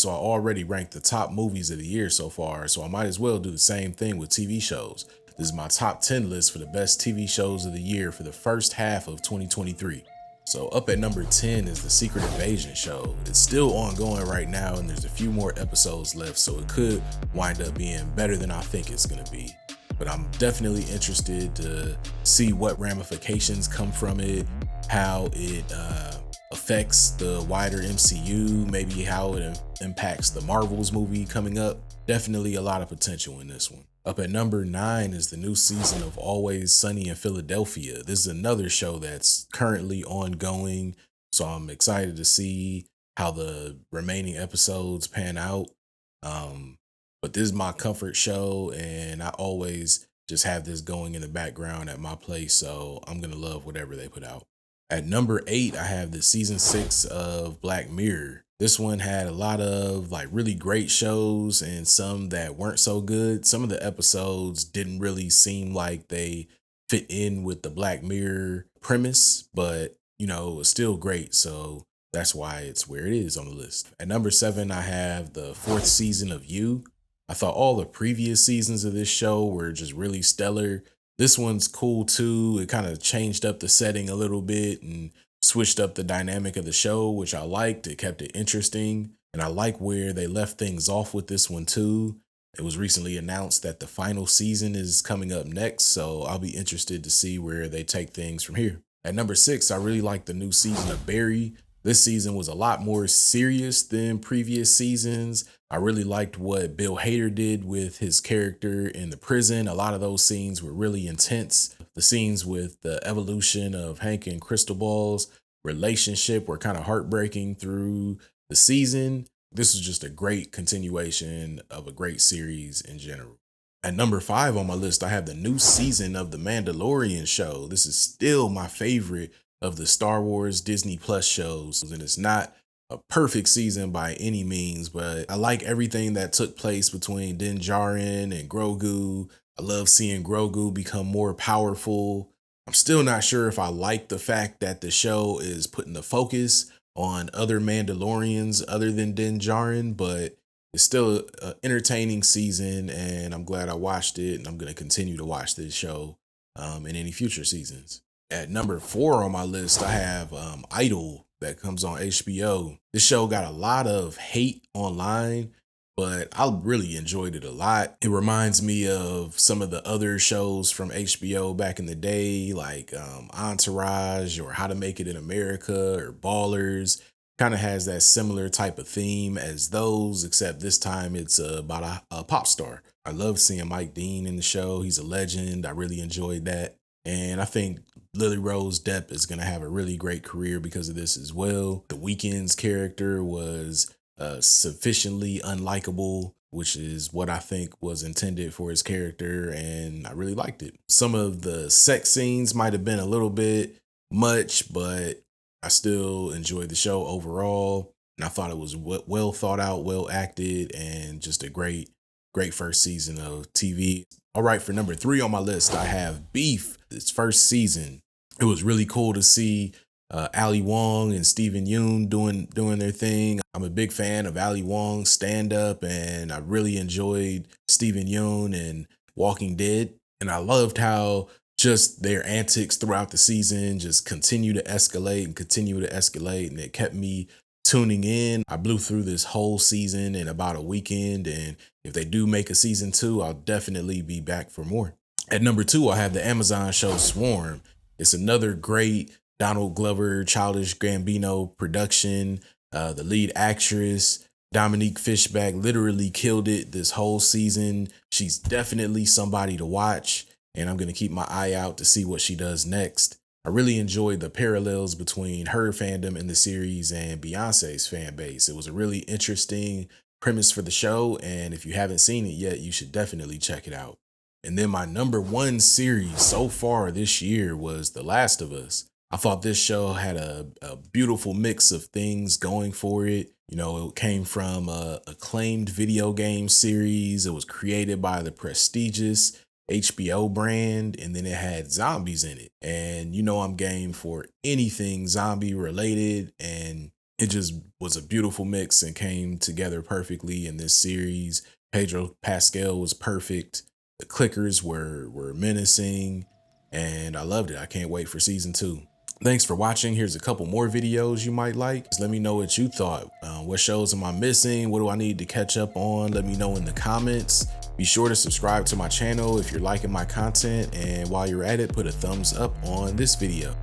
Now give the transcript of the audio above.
so I already ranked the top movies of the year so far, so I might as well do the same thing with TV shows. This is my top 10 list for the best TV shows of the year for the first half of 2023. So up at number 10 is the Secret Invasion show. It's still ongoing right now and there's a few more episodes left, so it could wind up being better than I think it's gonna be. But I'm definitely interested to see what ramifications come from it, how it affects the wider MCU, maybe how it impacts the Marvels movie coming up. Definitely a lot of potential in this one. Up at number 9 is the new season of Always Sunny in Philadelphia. This is another show that's currently ongoing, so I'm excited to see how the remaining episodes pan out. But this is my comfort show, and I always just have this going in the background at my place, so I'm gonna love whatever they put out. At number 8, I have the season 6 of Black Mirror. This one had a lot of like really great shows and some that weren't so good. Some of the episodes didn't really seem like they fit in with the Black Mirror premise, but it was still great. So that's why it's where it is on the list. At number 7, I have the 4th season of You. I thought all the previous seasons of this show were just really stellar. This one's cool too. It kind of changed up the setting a little bit and switched up the dynamic of the show, which I liked. It kept it interesting. And I like where they left things off with this one too. It was recently announced that the final season is coming up next, so I'll be interested to see where they take things from here. At number 6, I really like the new season of Barry. This season was a lot more serious than previous seasons. I really liked what Bill Hader did with his character in the prison. A lot of those scenes were really intense. The scenes with the evolution of Hank and Cristobal's relationship were kind of heartbreaking through the season. This was just a great continuation of a great series in general. At number 5 on my list, I have the new season of The Mandalorian show. This is still my favorite of the Star Wars Disney Plus shows, and it's not a perfect season by any means, but I like everything that took place between Din Djarin and Grogu. I love seeing Grogu become more powerful. I'm still not sure if I like the fact that the show is putting the focus on other Mandalorians other than Din Djarin, but it's still an entertaining season, and I'm glad I watched it, and I'm going to continue to watch this show in any future seasons. At number 4 on my list, I have Idol that comes on HBO. This show got a lot of hate online, but I really enjoyed it a lot. It reminds me of some of the other shows from HBO back in the day, like Entourage or How to Make It in America or Ballers. Kind of has that similar type of theme as those, except this time it's about a pop star. I love seeing Mike Dean in the show. He's a legend. I really enjoyed that. And I think Lily-rose Depp is going to have a really great career because of this as well. The Weeknd's character was sufficiently unlikable, which is what I think was intended for his character, and I really liked it. Some of the sex scenes might have been a little bit much, but I still enjoyed the show overall, and I thought it was well thought out, well acted, and just a great first season of TV. All right, for number 3 on my list, I have Beef, its first season. It was really cool to see Ali Wong and Steven Yeun doing their thing. I'm a big fan of Ali Wong's stand-up, and I really enjoyed Steven Yeun and Walking Dead. And I loved how just their antics throughout the season just continue to escalate and continue to escalate, and it kept me tuning in. I blew through this whole season in about a weekend, and if they do make a season 2, I'll definitely be back for more. At number 2, I have the Amazon show Swarm. It's another great Donald Glover, Childish Gambino production. The lead actress, Dominique Fishback, literally killed it this whole season. She's definitely somebody to watch, and I'm going to keep my eye out to see what she does next. I really enjoyed the parallels between her fandom in the series and Beyonce's fan base. It was a really interesting premise for the show, and if you haven't seen it yet, you should definitely check it out. And then my number 1 series so far this year was The Last of Us. I thought this show had a beautiful mix of things going for it. It came from a acclaimed video game series. It was created by the prestigious HBO brand, and then it had zombies in it. And I'm game for anything zombie related, and It just was a beautiful mix and came together perfectly in this series. Pedro Pascal was perfect. The clickers were menacing, and I loved it. I can't wait for season 2. Thanks for watching. Here's a couple more videos you might like. Just let me know what you thought. What shows am I missing? What do I need to catch up on? Let me know in the comments. Be sure to subscribe to my channel if you're liking my content. And while you're at it, put a thumbs up on this video.